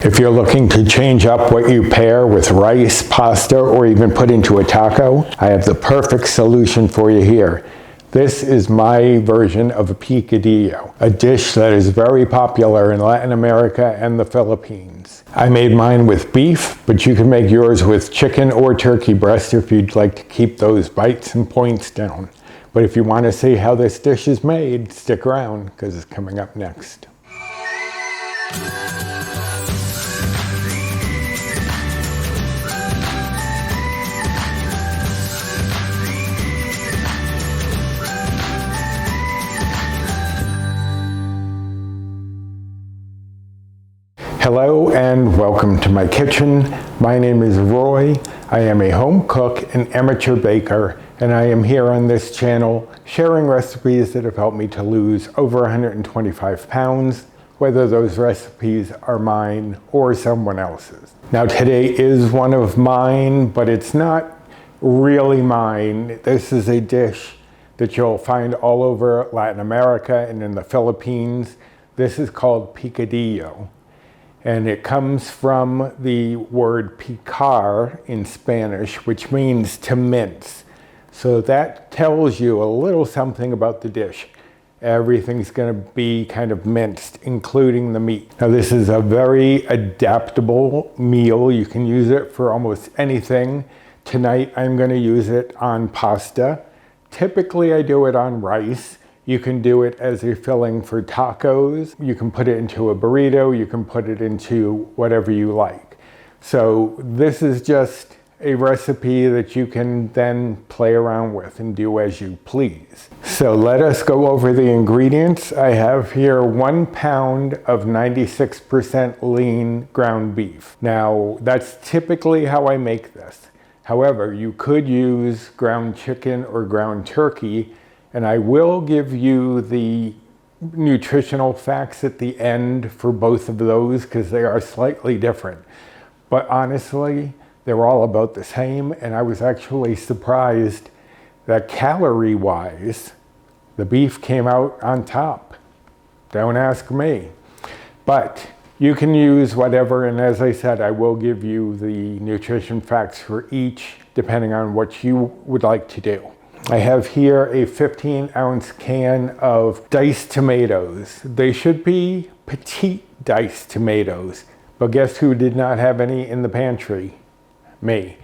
If you're looking to change up what you pair with rice, pasta, or even put into a taco, I have the perfect solution for you here. This is my version of a picadillo, a dish that is very popular in Latin America and the Philippines. I made mine with beef, but you can make yours with chicken or turkey breast if you'd like to keep those bites and points down. But if you want to see how this dish is made, stick around because it's coming up next. Hello and welcome to my kitchen. My name is Roy. I am a home cook and amateur baker, and I am here on this channel sharing recipes that have helped me to lose over 125 pounds, whether those recipes are mine or someone else's. Now today is one of mine, but it's not really mine. This is a dish that you'll find all over Latin America and in the Philippines. This is called picadillo. And it comes from the word picar in Spanish, which means to mince. So that tells you a little something about the dish. Everything's going to be kind of minced, including the meat. Now this is a very adaptable meal. You can use it for almost anything. Tonight I'm going to use it on pasta. Typically I do it on rice. You can do it as a filling for tacos. You can put it into a burrito. You can put it into whatever you like. So this is just a recipe that you can then play around with and do as you please. So let us go over the ingredients. I have here 1 pound of 96% lean ground beef. Now that's typically how I make this. However, you could use ground chicken or ground turkey, and I will give you the nutritional facts at the end for both of those because they are slightly different. But honestly, they're all about the same, and I was actually surprised that calorie-wise, the beef came out on top. Don't ask me. But you can use whatever, and as I said, I will give you the nutrition facts for each depending on what you would like to do. I have here a 15-ounce can of diced tomatoes. They should be petite diced tomatoes, but guess who did not have any in the pantry? Me.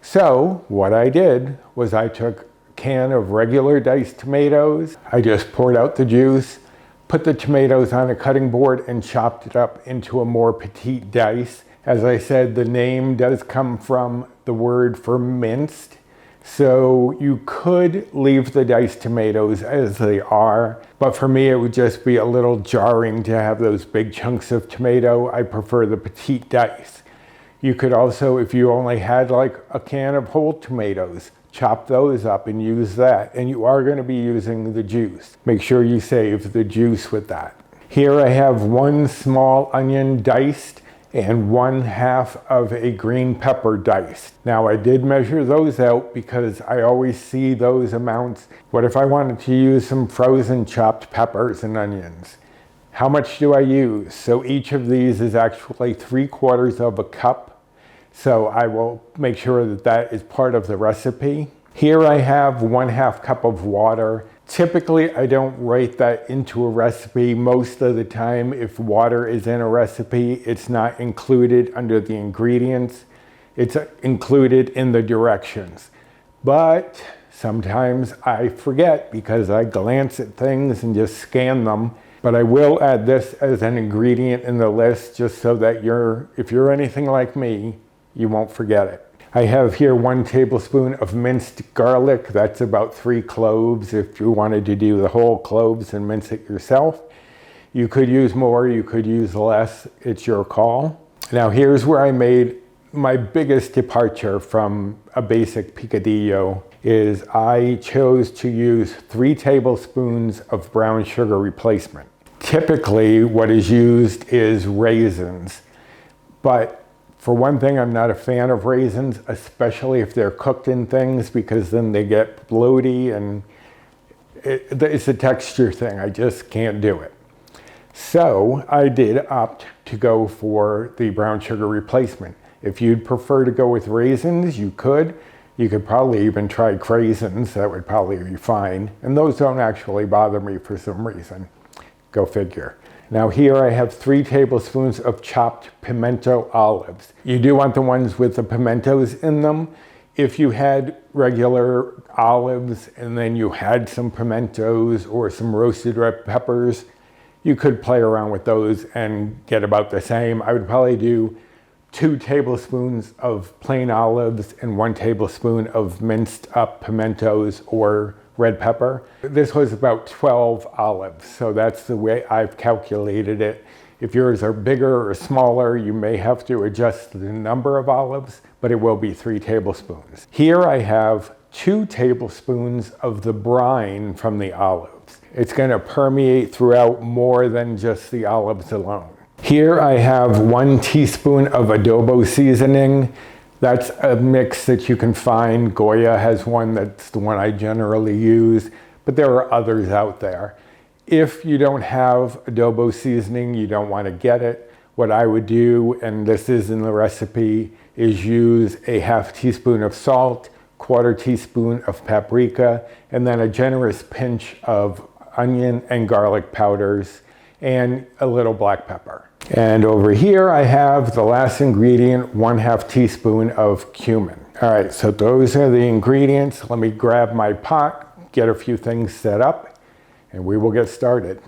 So what I did was I took a can of regular diced tomatoes. I just poured out the juice, put the tomatoes on a cutting board, and chopped it up into a more petite dice. As I said, the name does come from the word for minced. So you could leave the diced tomatoes as they are, but for me it would just be a little jarring to have those big chunks of tomato. I prefer the petite dice. You could also, if you only had like a can of whole tomatoes, chop those up and use that. And you are going to be using the juice. Make sure you save the juice with that. Here I have 1 small onion diced and 1/2 of a green pepper diced. Now I did measure those out because I always see those amounts. What if I wanted to use some frozen chopped peppers and onions? How much do I use? So each of these is actually 3/4 of a cup. So I will make sure that that is part of the recipe. Here I have 1/2 cup of water. Typically, I don't write that into a recipe. Most of the time, if water is in a recipe, it's not included under the ingredients. It's included in the directions. But sometimes I forget because I glance at things and just scan them. But I will add this as an ingredient in the list just so that if you're anything like me, you won't forget it. I have here 1 tablespoon of minced garlic. That's about 3 cloves if you wanted to do the whole cloves and mince it yourself. You could use more, you could use less. It's your call. Now here's where I made my biggest departure from a basic picadillo is I chose to use 3 tablespoons of brown sugar replacement. Typically what is used is raisins, but for one thing, I'm not a fan of raisins, especially if they're cooked in things because then they get bloaty and it's a texture thing. I just can't do it. So I did opt to go for the brown sugar replacement. If you'd prefer to go with raisins, you could. You could probably even try craisins, that would probably be fine. And those don't actually bother me for some reason. Go figure. Now here I have 3 tablespoons of chopped pimento olives. You do want the ones with the pimentos in them. If you had regular olives and then you had some pimentos or some roasted red peppers, you could play around with those and get about the same. I would probably do 2 tablespoons of plain olives and 1 tablespoon of minced up pimentos or red pepper. This was about 12 olives, so that's the way I've calculated it. If yours are bigger or smaller, you may have to adjust the number of olives, but it will be 3 tablespoons. Here I have 2 tablespoons of the brine from the olives. It's going to permeate throughout more than just the olives alone. Here I have 1 teaspoon of adobo seasoning. That's a mix that you can find. Goya has one, that's the one I generally use, but there are others out there. If you don't have adobo seasoning, you don't want to get it, what I would do, and this is in the recipe, is use a ½ teaspoon of salt, 1/4 teaspoon of paprika, and then a generous pinch of onion and garlic powders, and a little black pepper. And over here I have the last ingredient, 1/2 teaspoon of cumin. All right, so those are the ingredients. Let me grab my pot, get a few things set up, and we will get started.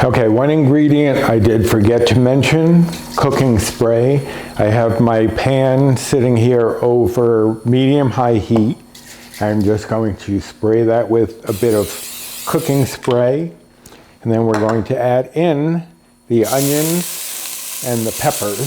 Okay, one ingredient I did forget to mention, cooking spray. I have my pan sitting here over medium-high heat. I'm just going to spray that with a bit of cooking spray. And then we're going to add in the onions and the peppers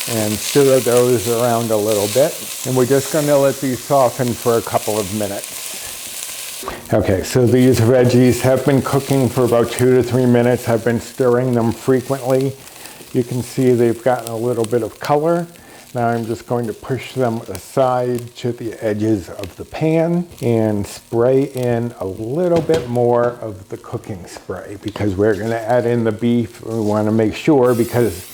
and stir those around a little bit. And we're just going to let these soften for a couple of minutes. Okay, so these veggies have been cooking for about 2 to 3 minutes. I've been stirring them frequently. You can see they've gotten a little bit of color. Now I'm just going to push them aside to the edges of the pan and spray in a little bit more of the cooking spray because we're going to add in the beef. We want to make sure, because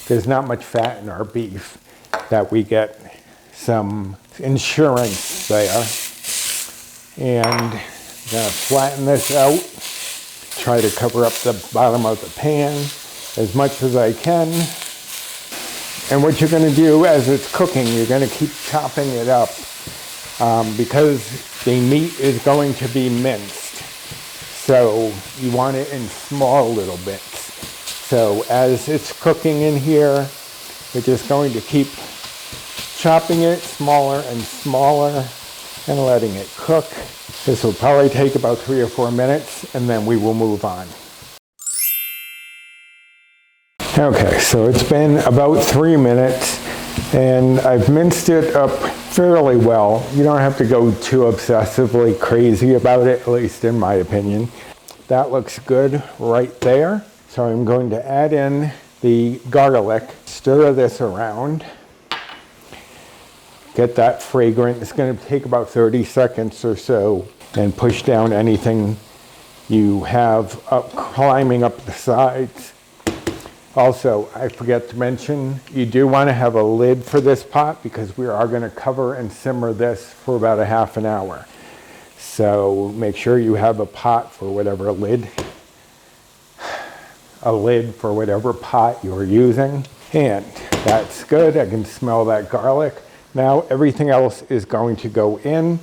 there's not much fat in our beef, that we get some insurance there. And I'm going to flatten this out, try to cover up the bottom of the pan as much as I can. And what you're going to do as it's cooking, you're going to keep chopping it up because the meat is going to be minced. So you want it in small little bits. So as it's cooking in here, we're just going to keep chopping it smaller and smaller and letting it cook. This will probably take about 3 or 4 minutes, and then we will move on. Okay, so it's been about 3 minutes and I've minced it up fairly well. You don't have to go too obsessively crazy about it, at least in my opinion. That looks good right there. So I'm going to add in the garlic, stir this around, get that fragrant. It's going to take about 30 seconds or so, and push down anything you have up, climbing up the sides. Also, I forget to mention, you do want to have a lid for this pot because we are going to cover and simmer this for about a ½ an hour. So make sure you have a pot for whatever lid for whatever pot you're using. And that's good. I can smell that garlic. Now everything else is going to go in.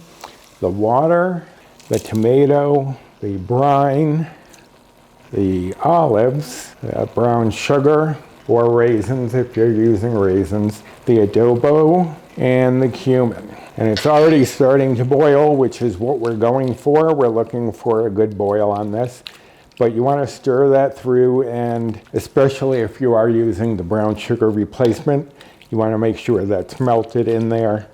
The water, the tomato, the brine, the olives, brown sugar, or raisins if you're using raisins, the adobo, and the cumin. And it's already starting to boil, which is what we're going for. We're looking for a good boil on this. But you want to stir that through, and especially if you are using the brown sugar replacement, you want to make sure that's melted in there.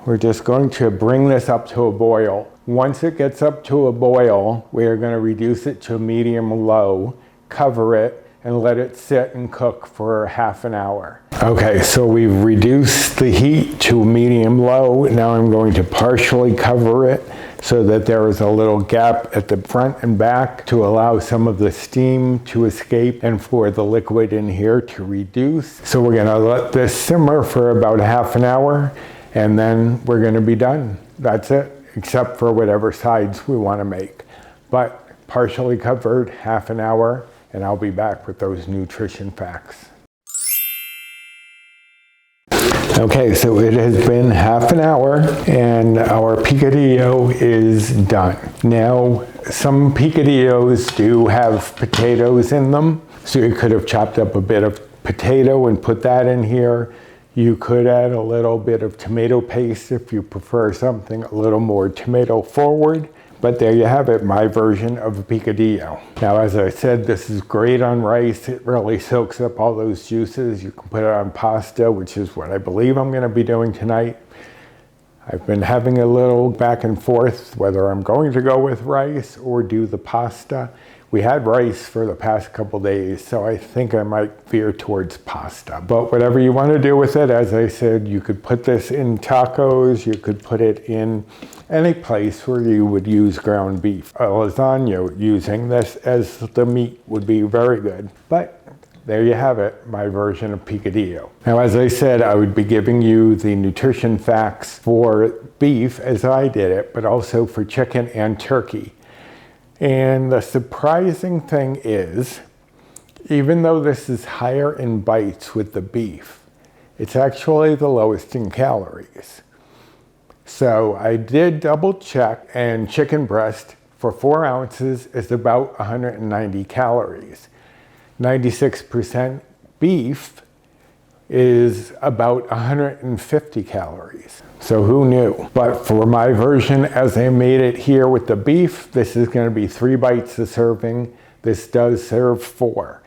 We're just going to bring this up to a boil. Once it gets up to a boil, we are going to reduce it to medium-low, cover it, and let it sit and cook for ½ an hour. Okay, so we've reduced the heat to medium-low. Now I'm going to partially cover it so that there is a little gap at the front and back to allow some of the steam to escape and for the liquid in here to reduce. So we're gonna let this simmer for about half an hour, and then we're gonna be done. That's it, except for whatever sides we wanna make. But partially covered, half an hour, and I'll be back with those nutrition facts. Okay, so it has been half an hour and our picadillo is done. Now, some picadillos do have potatoes in them, so you could have chopped up a bit of potato and put that in here. You could add a little bit of tomato paste if you prefer something a little more tomato forward. But there you have it, my version of a picadillo. Now, as I said, this is great on rice. It really soaks up all those juices. You can put it on pasta, which is what I believe I'm gonna be doing tonight. I've been having a little back and forth whether I'm going to go with rice or do the pasta. We had rice for the past couple days, so I think I might veer towards pasta. But whatever you want to do with it, as I said, you could put this in tacos, you could put it in any place where you would use ground beef. A lasagna using this as the meat would be very good. But there you have it, my version of picadillo. Now, as I said, I would be giving you the nutrition facts for beef as I did it, but also for chicken and turkey. And the surprising thing is, even though this is higher in bites with the beef, it's actually the lowest in calories. So I did double check, and chicken breast for 4 ounces is about 190 calories. 96% beef is about 150 calories. So who knew? But for my version, as I made it here with the beef, this is going to be 3 bites a serving. This does serve 4.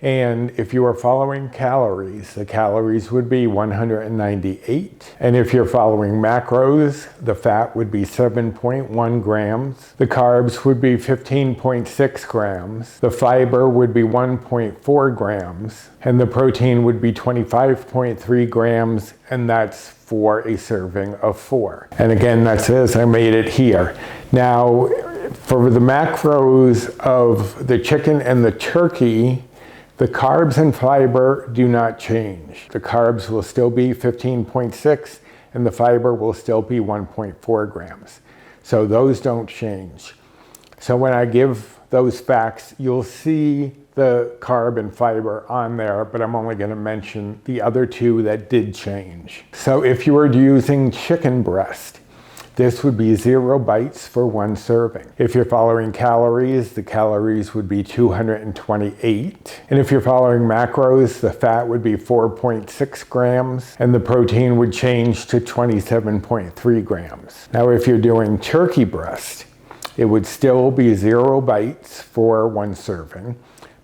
And if you are following calories, the calories would be 198. And if you're following macros, the fat would be 7.1 grams. The carbs would be 15.6 grams. The fiber would be 1.4 grams. And the protein would be 25.3 grams. And that's for a serving of 4. And again, that's as I made it here. Now, for the macros of the chicken and the turkey, the carbs and fiber do not change. The carbs will still be 15.6 and the fiber will still be 1.4 grams. So those don't change. So when I give those facts, you'll see the carb and fiber on there, but I'm only going to mention the other 2 that did change. So if you were using chicken breast, this would be 0 bites for 1 serving. If you're following calories, the calories would be 228. And if you're following macros, the fat would be 4.6 grams and the protein would change to 27.3 grams. Now, if you're doing turkey breast, it would still be 0 bites for 1 serving,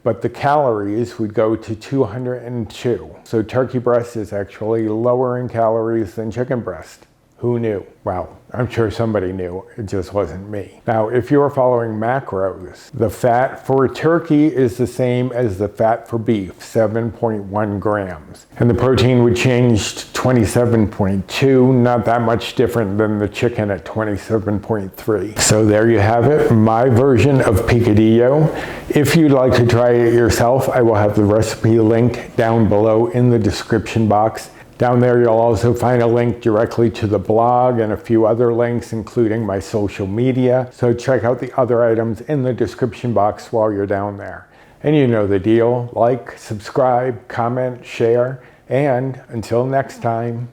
but the calories would go to 202. So turkey breast is actually lower in calories than chicken breast. Who knew? Well, I'm sure somebody knew, it just wasn't me. Now, if you're following macros, the fat for turkey is the same as the fat for beef, 7.1 grams. And the protein would change to 27.2, not that much different than the chicken at 27.3. So there you have it, my version of picadillo. If you'd like to try it yourself, I will have the recipe link down below in the description box. Down there, you'll also find a link directly to the blog and a few other links, including my social media. So check out the other items in the description box while you're down there. And you know the deal. Like, subscribe, comment, share, and until next time,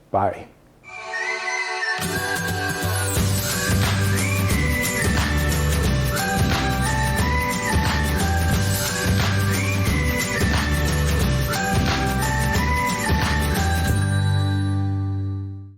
bye.